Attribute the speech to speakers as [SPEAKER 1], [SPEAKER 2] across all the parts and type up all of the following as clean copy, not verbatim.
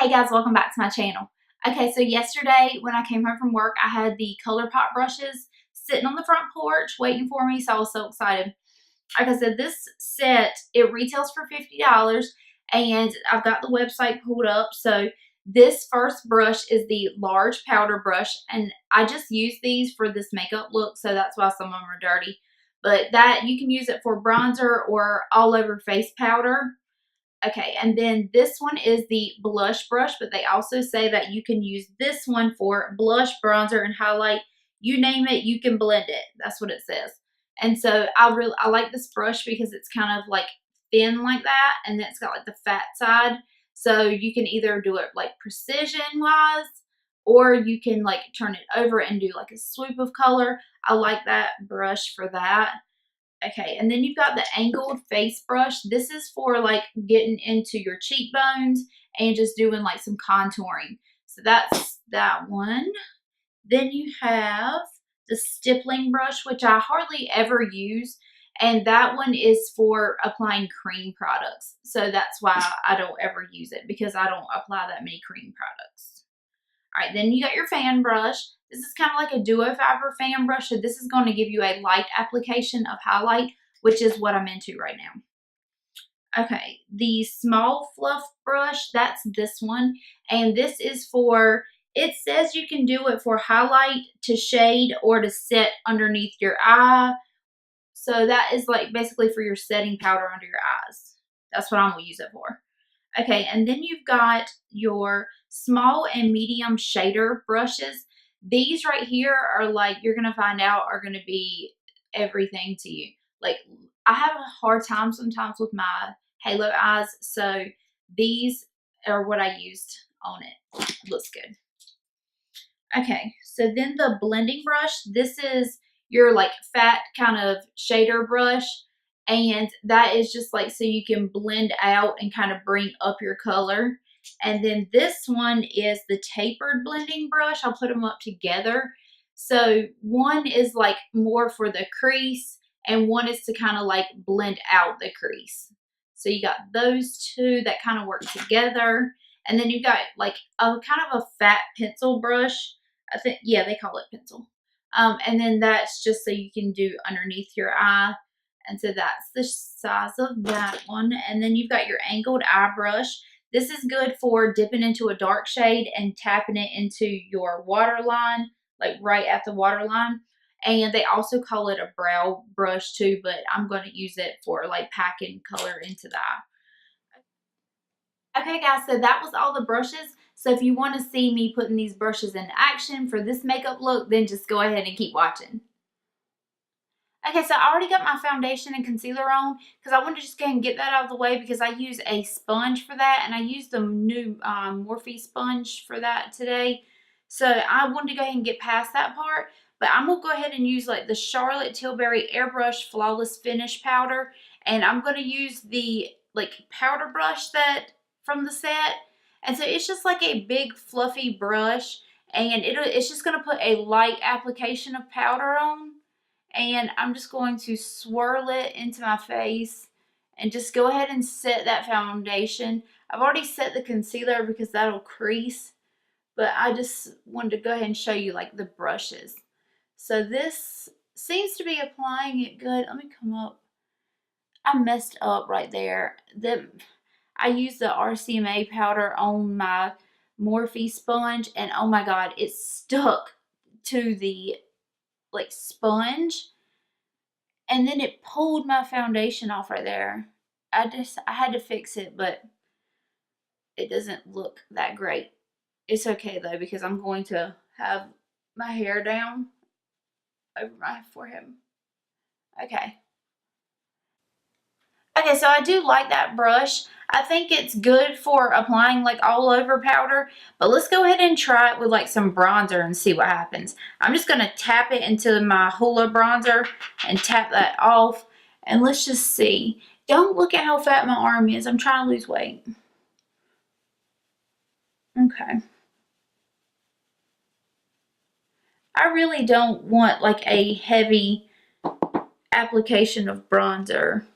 [SPEAKER 1] Hey guys, welcome back to my channel. Okay, so yesterday when I came home from work, I had the Colourpop brushes sitting on the front porch waiting for me, so I was so excited. Like I said, this set, it retails for $50, and I've got the website pulled up. So this first brush is the large powder brush, and I just use these for this makeup look, so that's why some of them are dirty. But that, you can use it for bronzer or all over face powder. Okay, and then this one is the blush brush, but they also say that you can use this one for blush, bronzer, and highlight. You name it, you can blend it. That's what it says. And so I like this brush because it's kind of like thin like that, and then it's got like the fat side. So you can either do it like precision wise, or you can like turn it over and do like a swoop of color. I like that brush for that. Okay, and then you've got the angled face brush. This is for like getting into your cheekbones and just doing like some contouring. So that's that one. Then you have the stippling brush, which I hardly ever use. And that one is for applying cream products. So that's why I don't ever use it, because I don't apply that many cream products. All right, then you got your fan brush. This is kind of like a duo fiber fan brush. So this is going to give you a light application of highlight, which is what I'm into right now. Okay, the small fluff brush, that's this one. And this is for, it says you can do it for highlight, to shade, or to set underneath your eye. So that is like basically for your setting powder under your eyes. That's what I'm going to use it for. Okay, and then you've got your small and medium shader brushes. These right here are like, you're going to find out, are going to be everything to you. Like, I have a hard time sometimes with my halo eyes, so these are what I used on it. It looks good. Okay, so then the blending brush, this is your like fat kind of shader brush. And that is just like so you can blend out and kind of bring up your color. And then this one is the tapered blending brush. I'll put them up together. So one is like more for the crease, and one is to kind of like blend out the crease. So you got those two that kind of work together. And then you've got like a kind of a fat pencil brush. I think, yeah, they call it pencil. And then that's just so you can do underneath your eye. And so that's the size of that one. And then you've got your angled eye brush. This is good for dipping into a dark shade and tapping it into your waterline, like right at the waterline. And they also call it a brow brush too, but I'm going to use it for like packing color into the eye. Okay guys, so that was all the brushes. So if you want to see me putting these brushes into action for this makeup look, then just go ahead and keep watching. Okay, so I already got my foundation and concealer on because I wanted to just go ahead and get that out of the way, because I use a sponge for that, and I used the new Morphe sponge for that today. So I wanted to go ahead and get past that part, but I'm going to go ahead and use like the Charlotte Tilbury Airbrush Flawless Finish Powder, and I'm going to use the like powder brush that from the set. And so it's just like a big fluffy brush, and it's just going to put a light application of powder on. And I'm just going to swirl it into my face and just go ahead and set that foundation. I've already set the concealer because that'll crease, but I just wanted to go ahead and show you like the brushes. So this seems to be applying it good. Let me come up. I messed up right there. I used the RCMA powder on my Morphe sponge, and oh my god, it stuck to the like sponge, and then it pulled my foundation off right there. I had to fix it, but it doesn't look that great. It's okay though, because I'm going to have my hair down over my forehead. Okay, so I do like that brush. I think it's good for applying like all over powder, but let's go ahead and try it with like some bronzer and see what happens. I'm just going to tap it into my Hoola bronzer and tap that off, and let's just see. Don't look at how fat my arm is. I'm trying to lose weight. Okay. I really don't want like a heavy application of bronzer.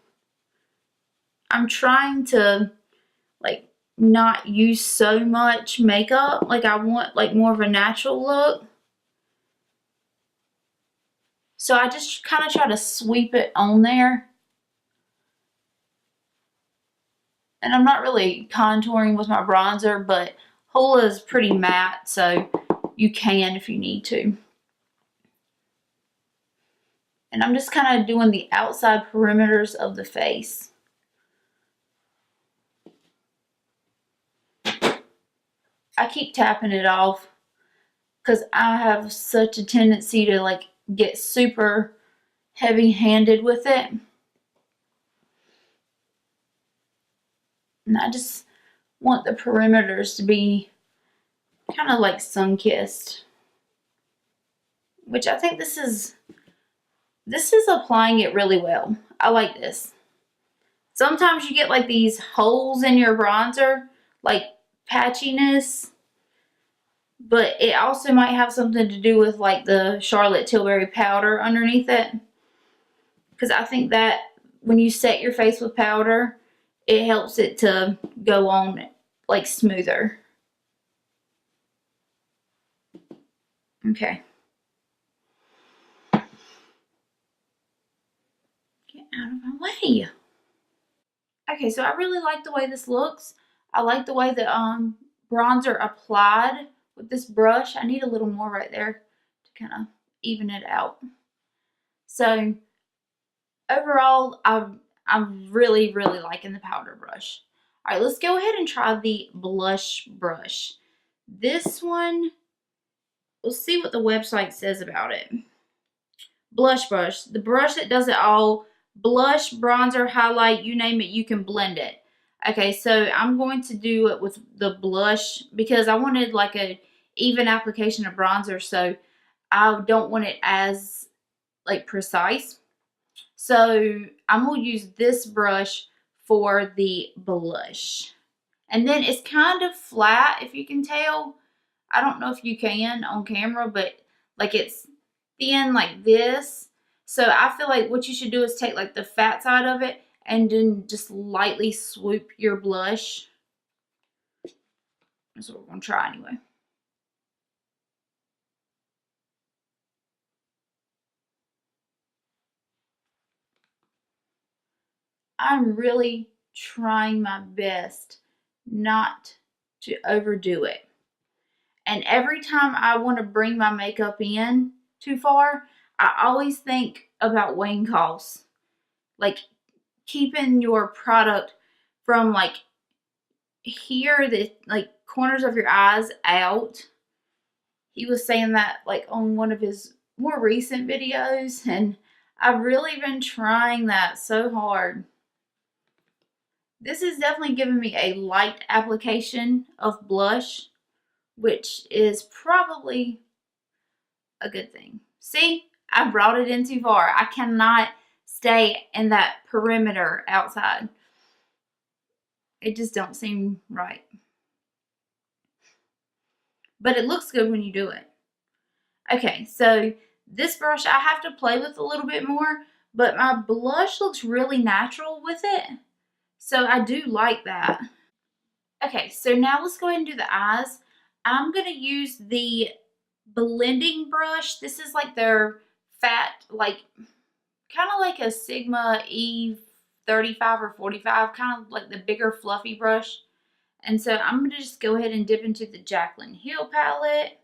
[SPEAKER 1] I'm trying to like not use so much makeup. Like I want like more of a natural look. So I just kind of try to sweep it on there. And I'm not really contouring with my bronzer, but Hoola is pretty matte, so you can if you need to. And I'm just kind of doing the outside perimeters of the face. I keep tapping it off because I have such a tendency to like get super heavy-handed with it. And I just want the perimeters to be kind of like sun-kissed. Which I think this is applying it really well. I like this. Sometimes you get like these holes in your bronzer, like patchiness. But it also might have something to do with like the Charlotte Tilbury powder underneath it. Because I think that when you set your face with powder, it helps it to go on like smoother. Okay. Get out of my way. Okay, so I really like the way this looks. I like the way the bronzer applied with this brush. I need a little more right there to kind of even it out. So overall, I'm really liking the powder brush. All right, let's go ahead and try the blush brush. This one, we'll see what the website says about it. Blush brush, the brush that does it all. Blush, bronzer, highlight, you name it, you can blend it. Okay, so I'm going to do it with the blush because I wanted like a even application of bronzer, so I don't want it as like precise. So I'm going to use this brush for the blush. And then it's kind of flat, if you can tell. I don't know if you can on camera, but like it's thin like this. So I feel like what you should do is take like the fat side of it and then just lightly swoop your blush. That's what we're going to try anyway. I'm really trying my best not to overdo it. And every time I want to bring my makeup in too far, I always think about weighing costs. Like keeping your product from like here, the like corners of your eyes out. He was saying that like on one of his more recent videos, and I've really been trying that so hard. This is definitely giving me a light application of blush, which is probably a good thing. See, I brought it in too far. I cannot stay in that perimeter outside. It just don't seem right. But it looks good when you do it. Okay, so this brush I have to play with a little bit more, but my blush looks really natural with it. So I do like that. Okay, so now let's go ahead and do the eyes. I'm going to use the blending brush. This is like their fat, like kind of like a Sigma E35 or 45, kind of like the bigger fluffy brush. And so I'm going to just go ahead and dip into the Jaclyn Hill palette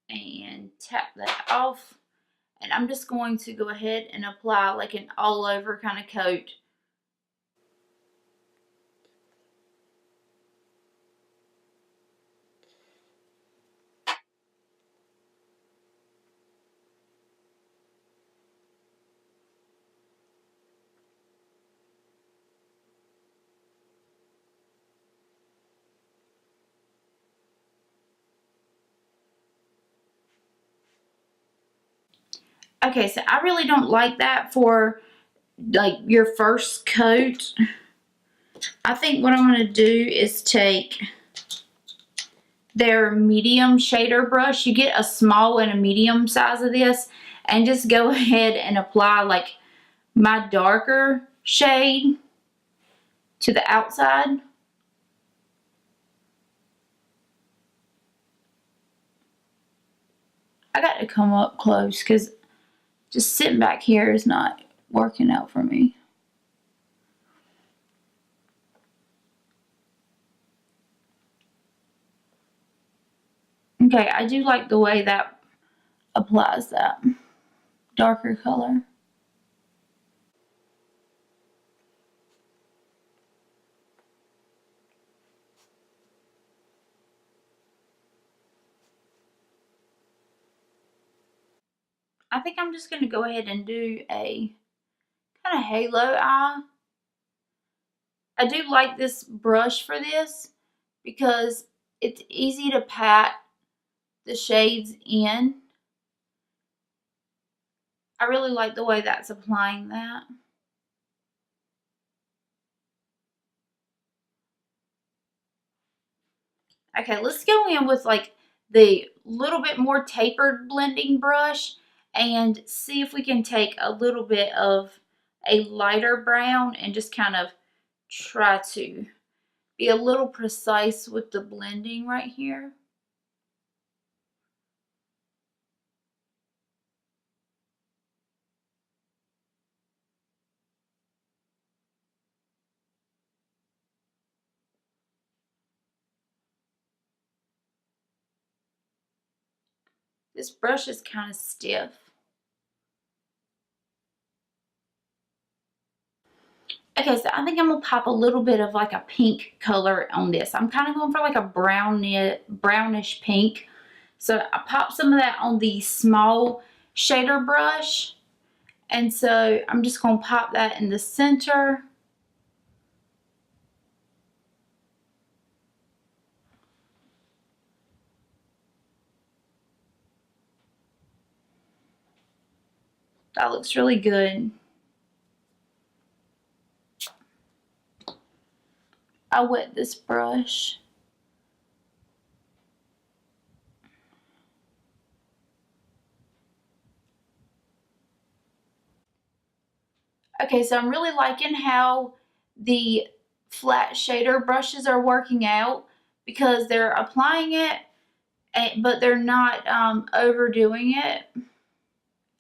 [SPEAKER 1] and tap that off. And I'm just going to go ahead and apply like an all over kind of coat. Okay, so I really don't like that for like your first coat. I think what I'm going to do is take their medium shader brush. You get a small and a medium size of this, and just go ahead and apply like my darker shade to the outside. I got to come up close because just sitting back here is not working out for me. Okay, I do like the way that applies that darker color. I think I'm just going to go ahead and do a kind of halo eye. I do like this brush for this because it's easy to pat the shades in. I really like the way that's applying that. Okay, let's go in with like the little bit more tapered blending brush and see if we can take a little bit of a lighter brown and just kind of try to be a little precise with the blending right here. This brush is kind of stiff. Okay, so I think I'm gonna pop a little bit of like a pink color on this. I'm kind of going for like a brownish pink. So I popped some of that on the small shader brush. And so I'm just gonna pop that in the center. That looks really good. I wet this brush. Okay, so I'm really liking how the flat shader brushes are working out because they're applying it, but they're not overdoing it.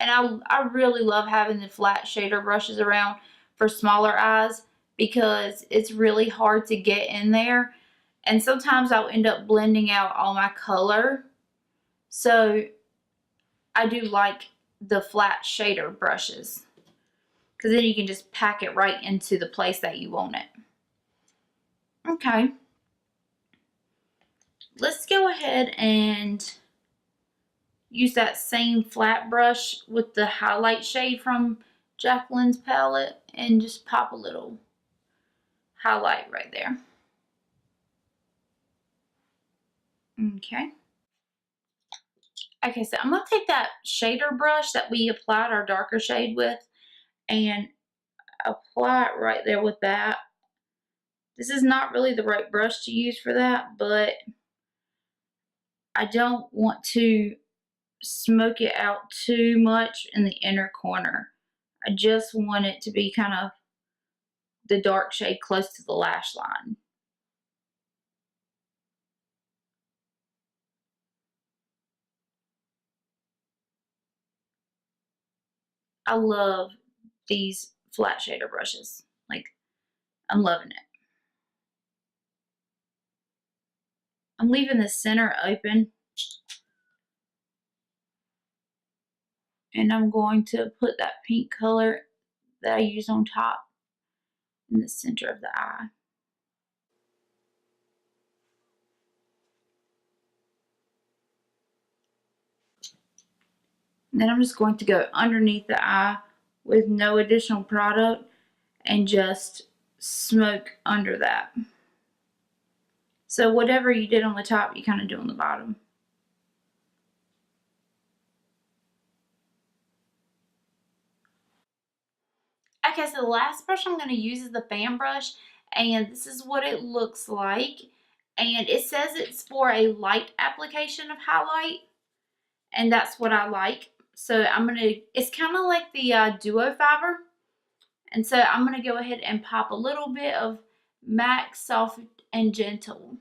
[SPEAKER 1] And I really love having the flat shader brushes around for smaller eyes because it's really hard to get in there. And sometimes I'll end up blending out all my color. So I do like the flat shader brushes because then you can just pack it right into the place that you want it. Okay. Let's go ahead and use that same flat brush with the highlight shade from Jacqueline's palette and just pop a little highlight right there. Okay. Okay, so I'm going to take that shader brush that we applied our darker shade with and apply it right there with that. This is not really the right brush to use for that, but I don't want to smoke it out too much in the inner corner. I just want it to be kind of the dark shade close to the lash line. I love these flat shader brushes. Like, I'm loving it. I'm leaving the center open. And I'm going to put that pink color that I used on top in the center of the eye. And then I'm just going to go underneath the eye with no additional product and just smoke under that. So whatever you did on the top, you kind of do on the bottom. Okay, so the last brush I'm going to use is the fan brush, and this is what it looks like. And it says it's for a light application of highlight, and that's what I like. So I'm going to, it's kind of like the Duo Fiber. And so I'm going to go ahead and pop a little bit of MAC Soft and Gentle.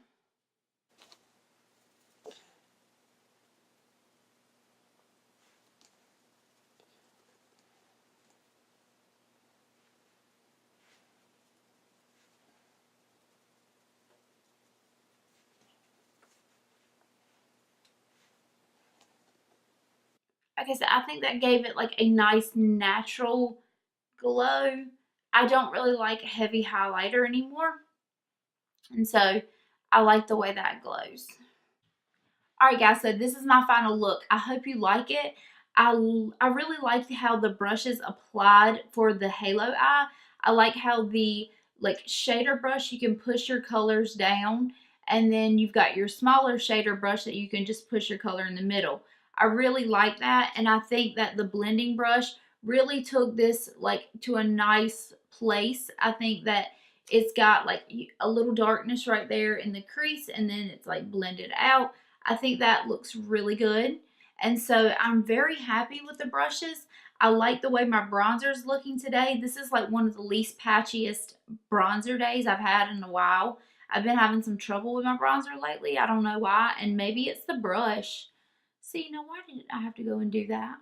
[SPEAKER 1] like I said, I think that gave it like a nice natural glow. I don't really like heavy highlighter anymore. And so I like the way that glows. Alright guys, so this is my final look. I hope you like it. I really like how the brushes applied for the halo eye. I like how the like shader brush, you can push your colors down, and then you've got your smaller shader brush that you can just push your color in the middle. I really like that, and I think that the blending brush really took this like to a nice place. I think that it's got like a little darkness right there in the crease, and then it's like blended out. I think that looks really good. And so I'm very happy with the brushes. I like the way my bronzer is looking today. This is like one of the least patchiest bronzer days I've had in a while. I've been having some trouble with my bronzer lately. I don't know why. And maybe it's the brush. See, now why did I have to go and do that?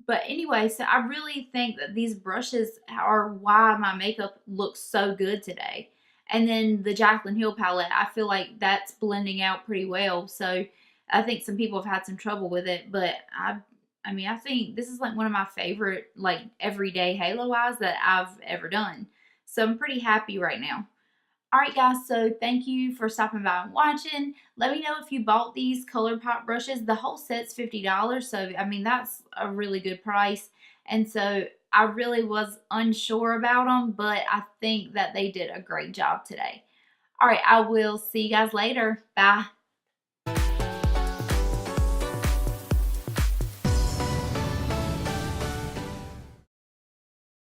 [SPEAKER 1] But anyway, so I really think that these brushes are why my makeup looks so good today. And then the Jaclyn Hill palette, I feel like that's blending out pretty well. So I think some people have had some trouble with it, but I mean, I think this is like one of my favorite like everyday halo eyes that I've ever done. So I'm pretty happy right now. Alright guys, so thank you for stopping by and watching. Let me know if you bought these Colourpop brushes. The whole set's $50, so I mean that's a really good price. And so I really was unsure about them, but I think that they did a great job today. Alright, I will see you guys later. Bye.